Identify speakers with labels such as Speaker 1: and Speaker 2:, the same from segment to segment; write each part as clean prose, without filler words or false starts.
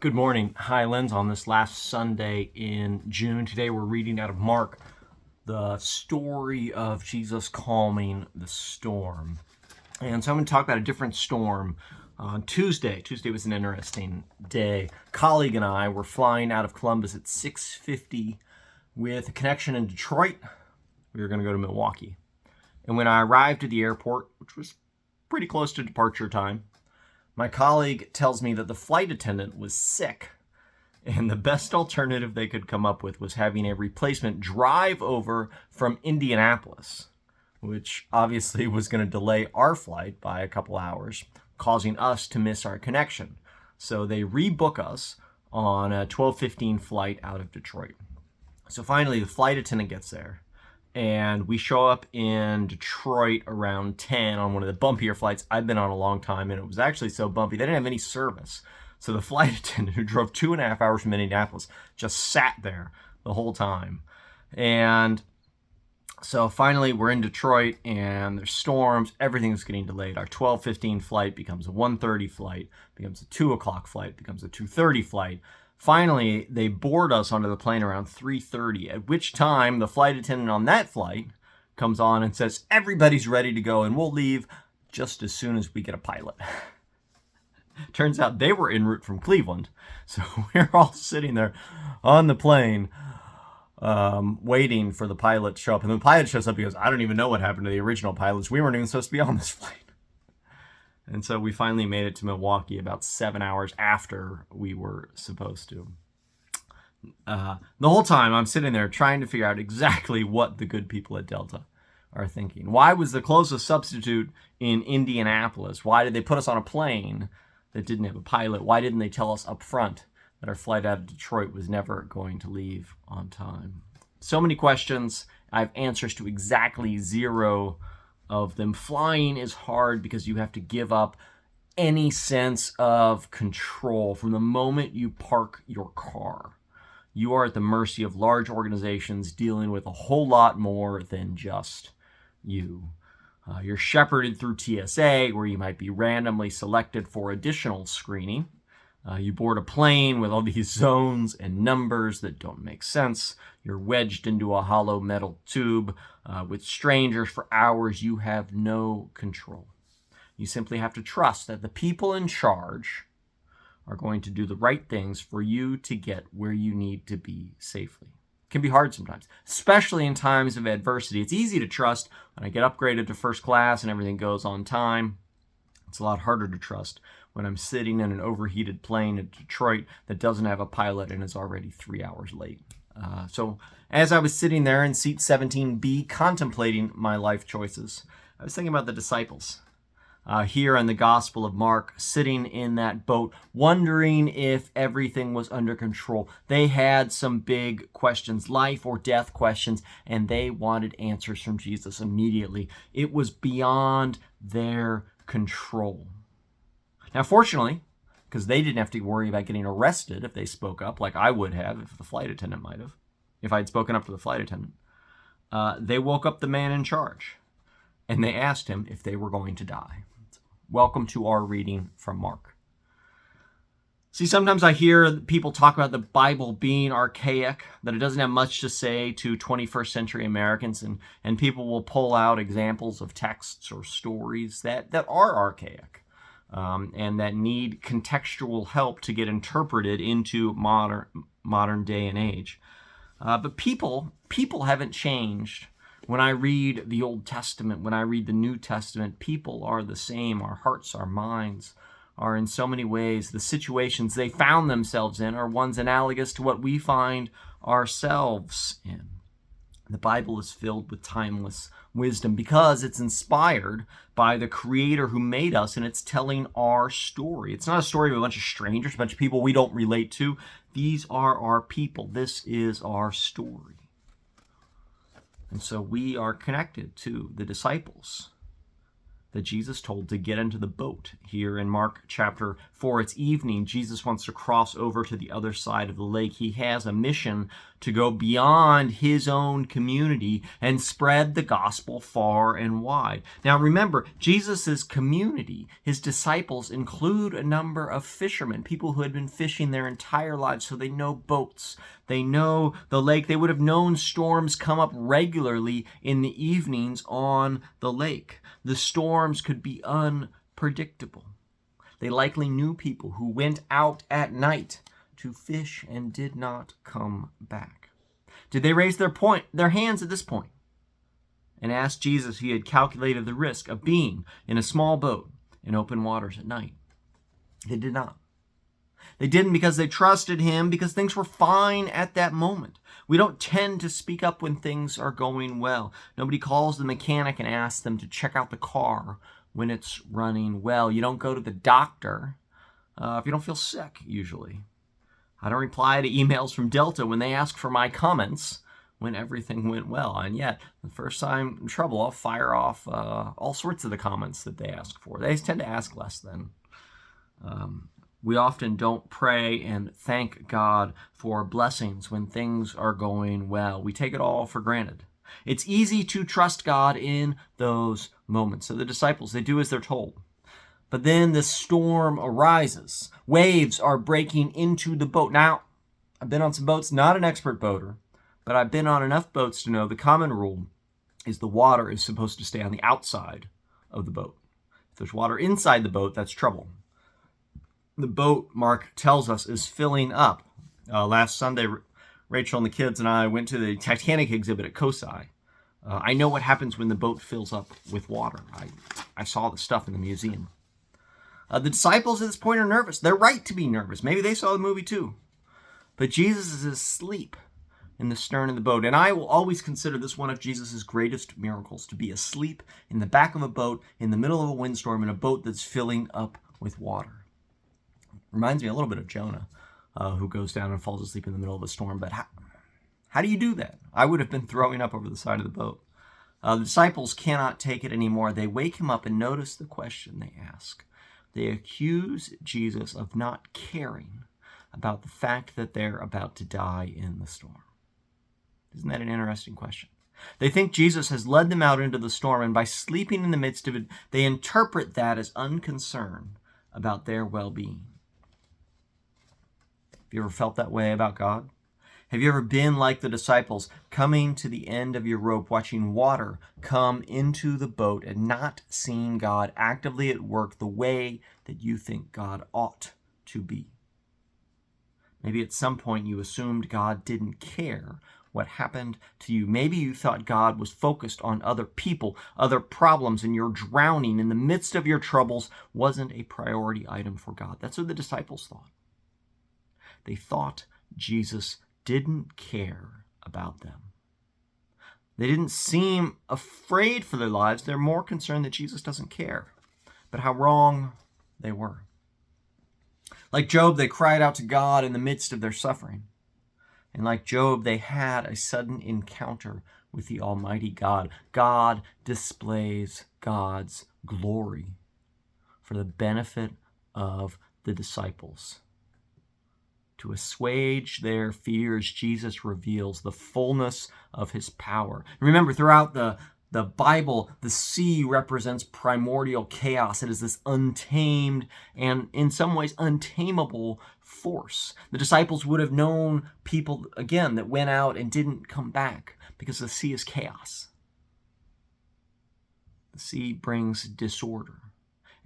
Speaker 1: Good morning, Highlands, on this last Sunday in June. Today we're reading out of Mark, the story of Jesus calming the storm. And so I'm going to talk about a different storm on Tuesday. Tuesday was an interesting day. A colleague and I were flying out of Columbus at 6:50 with a connection in Detroit. We were going to go to Milwaukee. And when I arrived at the airport, which was pretty close to departure time, my colleague tells me that the flight attendant was sick, and the best alternative they could come up with was having a replacement drive over from Indianapolis, which obviously was going to delay our flight by a couple hours, causing us to miss our connection. So they rebook us on a 12:15 flight out of Detroit. So finally, the flight attendant gets there, and we show up in Detroit around 10 on one of the bumpier flights I've been on a long time, and it was actually so bumpy they didn't have any service. So the flight attendant, who drove 2.5 hours from Indianapolis, just sat there the whole time. And so finally we're in Detroit, and there's storms, everything's getting delayed. Our 12:15 flight becomes a 1:30 flight, becomes a 2 o'clock flight, becomes a 2:30 flight. Finally, they board us onto the plane around 3:30, at which time the flight attendant on that flight comes on and says, everybody's ready to go, and we'll leave just as soon as we get a pilot. Turns out they were en route from Cleveland, so we're all sitting there on the plane waiting for the pilot to show up. And the pilot shows up, he goes, I don't even know what happened to the original pilots. We weren't even supposed to be on this flight. And so we finally made it to Milwaukee about 7 hours after we were supposed to. The whole time I'm sitting there trying to figure out exactly what the good people at Delta are thinking. Why was the closest substitute in Indianapolis? Why did they put us on a plane that didn't have a pilot? Why didn't they tell us up front that our flight out of Detroit was never going to leave on time? So many questions. I have answers to exactly zero of them. Flying is hard because you have to give up any sense of control. From the moment you park your car, you are at the mercy of large organizations dealing with a whole lot more than just you. You're shepherded through TSA, where you might be randomly selected for additional screening. You board a plane with all these zones and numbers that don't make sense. You're wedged into a hollow metal tube with strangers for hours. You have no control. You simply have to trust that the people in charge are going to do the right things for you to get where you need to be safely. It can be hard sometimes, especially in times of adversity. It's easy to trust when I get upgraded to first class and everything goes on time. It's a lot harder to trust when I'm sitting in an overheated plane in Detroit that doesn't have a pilot and is already 3 hours late. So as I was sitting there in seat 17B contemplating my life choices, I was thinking about the disciples here in the Gospel of Mark, sitting in that boat, wondering if everything was under control. They had some big questions, life or death questions, and they wanted answers from Jesus immediately. It was beyond their control. Now, fortunately, because they didn't have to worry about getting arrested if they spoke up, like I would have if the flight attendant might have, if I'd spoken up to the flight attendant, they woke up the man in charge, and they asked him if they were going to die. Welcome to our reading from Mark. See, sometimes I hear people talk about the Bible being archaic, that it doesn't have much to say to 21st century Americans, and people will pull out examples of texts or stories that are archaic and that need contextual help to get interpreted into modern day and age. But people haven't changed. When I read the Old Testament, when I read the New Testament, people are the same. Our hearts, our minds are in so many ways. The situations they found themselves in are ones analogous to what we find ourselves in. The Bible is filled with timeless wisdom because it's inspired by the Creator who made us, and it's telling our story. It's not a story of a bunch of strangers, a bunch of people we don't relate to. These are our people. This is our story. And so we are connected to the disciples that Jesus told to get into the boat. Here in Mark chapter 4, it's evening. Jesus wants to cross over to the other side of the lake. He has a mission to go beyond his own community and spread the gospel far and wide. Now remember, Jesus' community, his disciples, include a number of fishermen, people who had been fishing their entire lives, so they know boats. They know the lake. They would have known storms come up regularly in the evenings on the lake. The storms could be unpredictable. They likely knew people who went out at night to fish and did not come back. Did they raise their hands at this point and ask Jesus if he had calculated the risk of being in a small boat in open waters at night? They did not. They didn't because they trusted him, because things were fine at that moment. We don't tend to speak up when things are going well. Nobody calls the mechanic and asks them to check out the car when it's running well. You don't go to the doctor if you don't feel sick, usually. I don't reply to emails from Delta when they ask for my comments when everything went well. And yet, the first time in trouble, I'll fire off all sorts of the comments that they ask for. They tend to ask less then. We often don't pray and thank God for blessings when things are going well. We take it all for granted. It's easy to trust God in those moments. So the disciples, they do as they're told. But then the storm arises. Waves are breaking into the boat. Now, I've been on some boats, not an expert boater, but I've been on enough boats to know the common rule is the water is supposed to stay on the outside of the boat. If there's water inside the boat, that's trouble. The boat, Mark tells us, is filling up. Last Sunday, Rachel and the kids and I went to the Titanic exhibit at Kosai. I know what happens when the boat fills up with water. I saw the stuff in the museum. The disciples at this point are nervous. They're right to be nervous. Maybe they saw the movie too. But Jesus is asleep in the stern of the boat. And I will always consider this one of Jesus' greatest miracles, to be asleep in the back of a boat in the middle of a windstorm in a boat that's filling up with water. Reminds me a little bit of Jonah, who goes down and falls asleep in the middle of a storm. But how do you do that? I would have been throwing up over the side of the boat. The disciples cannot take it anymore. They wake him up and notice the question they ask. They accuse Jesus of not caring about the fact that they're about to die in the storm. Isn't that an interesting question? They think Jesus has led them out into the storm, and by sleeping in the midst of it, they interpret that as unconcern about their well-being. Have you ever felt that way about God? Have you ever been like the disciples, coming to the end of your rope, watching water come into the boat and not seeing God actively at work the way that you think God ought to be? Maybe at some point you assumed God didn't care what happened to you. Maybe you thought God was focused on other people, other problems, and your drowning in the midst of your troubles wasn't a priority item for God. That's what the disciples thought. They thought Jesus didn't care about them. They didn't seem afraid for their lives. They're more concerned that Jesus doesn't care. But how wrong they were. Like Job, they cried out to God in the midst of their suffering. And like Job, they had a sudden encounter with the Almighty God. God displays God's glory for the benefit of the disciples. To assuage their fears, Jesus reveals the fullness of his power. Remember, throughout the Bible, the sea represents primordial chaos. It is this untamed and in some ways untamable force. The disciples would have known people, again, that went out and didn't come back because the sea is chaos. The sea brings disorder.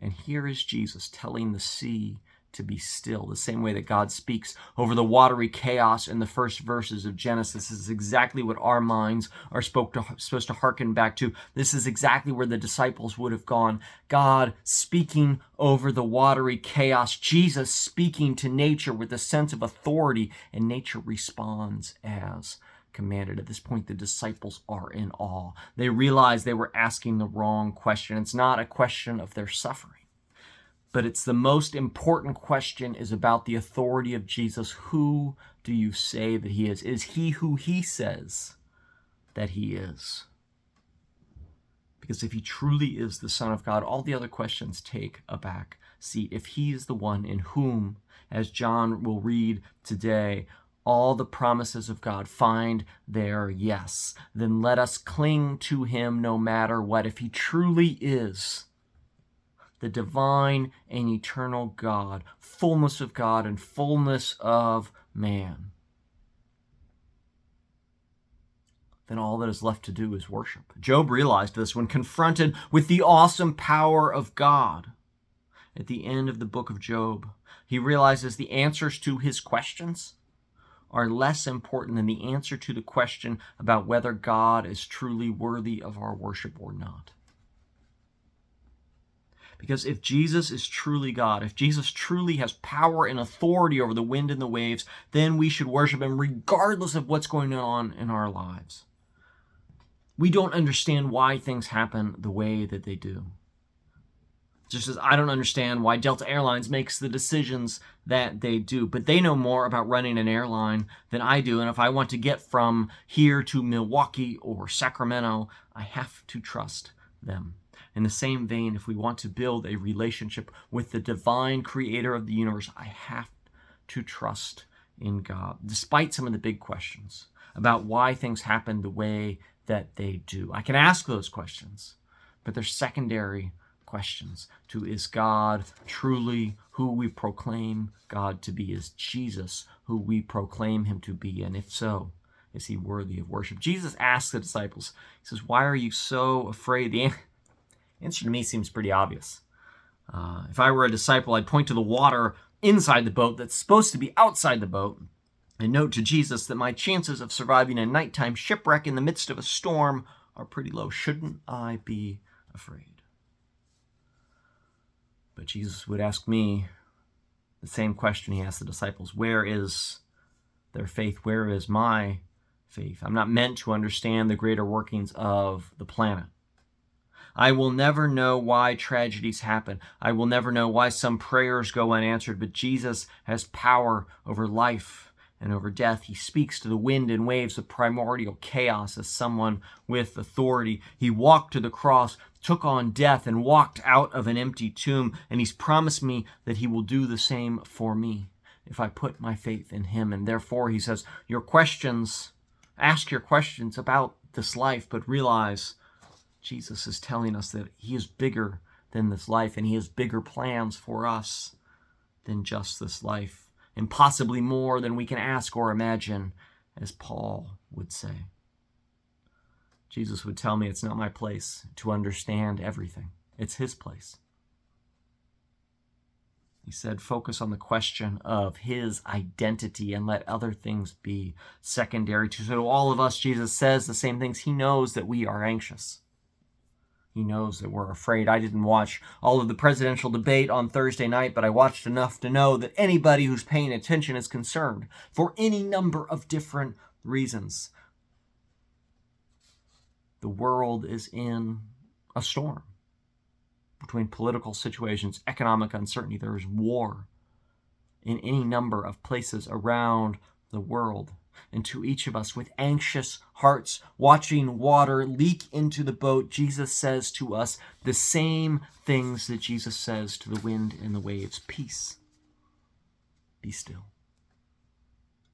Speaker 1: And here is Jesus telling the sea to be still, the same way that God speaks over the watery chaos in the first verses of Genesis. This is exactly what our minds are supposed to hearken back to. This is exactly where the disciples would have gone. God speaking over the watery chaos. Jesus speaking to nature with a sense of authority, and nature responds as commanded. At this point, the disciples are in awe. They realize they were asking the wrong question. It's not a question of their suffering. But it's the most important question is about the authority of Jesus. Who do you say that he is? Is he who he says that he is? Because if he truly is the Son of God, all the other questions take a back seat. If he is the one in whom, as John will read today, all the promises of God find their yes, then let us cling to him no matter what. If he truly is the divine and eternal God, fullness of God and fullness of man, then all that is left to do is worship. Job realized this when confronted with the awesome power of God. At the end of the book of Job, he realizes the answers to his questions are less important than the answer to the question about whether God is truly worthy of our worship or not. Because if Jesus is truly God, if Jesus truly has power and authority over the wind and the waves, then we should worship him regardless of what's going on in our lives. We don't understand why things happen the way that they do. Just as I don't understand why Delta Airlines makes the decisions that they do. But they know more about running an airline than I do. And if I want to get from here to Milwaukee or Sacramento, I have to trust them. In the same vein, if we want to build a relationship with the divine creator of the universe, I have to trust in God, despite some of the big questions about why things happen the way that they do. I can ask those questions, but they're secondary questions to, is God truly who we proclaim God to be? Is Jesus who we proclaim him to be? And if so, is he worthy of worship? Jesus asked the disciples, he says, why are you so afraid? The answer to me seems pretty obvious. If I were a disciple, I'd point to the water inside the boat that's supposed to be outside the boat and note to Jesus that my chances of surviving a nighttime shipwreck in the midst of a storm are pretty low. Shouldn't I be afraid? But Jesus would ask me the same question he asked the disciples. Where is their faith? Where is my faith? I'm not meant to understand the greater workings of the planet. I will never know why tragedies happen. I will never know why some prayers go unanswered, but Jesus has power over life and over death. He speaks to the wind and waves of primordial chaos as someone with authority. He walked to the cross, took on death, and walked out of an empty tomb, and he's promised me that he will do the same for me if I put my faith in him. And therefore, he says, ask your questions about this life, but realize Jesus is telling us that he is bigger than this life, and he has bigger plans for us than just this life, and possibly more than we can ask or imagine, as Paul would say. Jesus would tell me it's not my place to understand everything. It's his place. He said, focus on the question of his identity and let other things be secondary. To all of us, Jesus says the same things. He knows that we are anxious. He knows that we're afraid. I didn't watch all of the presidential debate on Thursday night, but I watched enough to know that anybody who's paying attention is concerned for any number of different reasons. The world is in a storm between political situations, economic uncertainty. There is war in any number of places around the world. And to each of us with anxious hearts, watching water leak into the boat, Jesus says to us the same things that Jesus says to the wind and the waves. Peace, be still.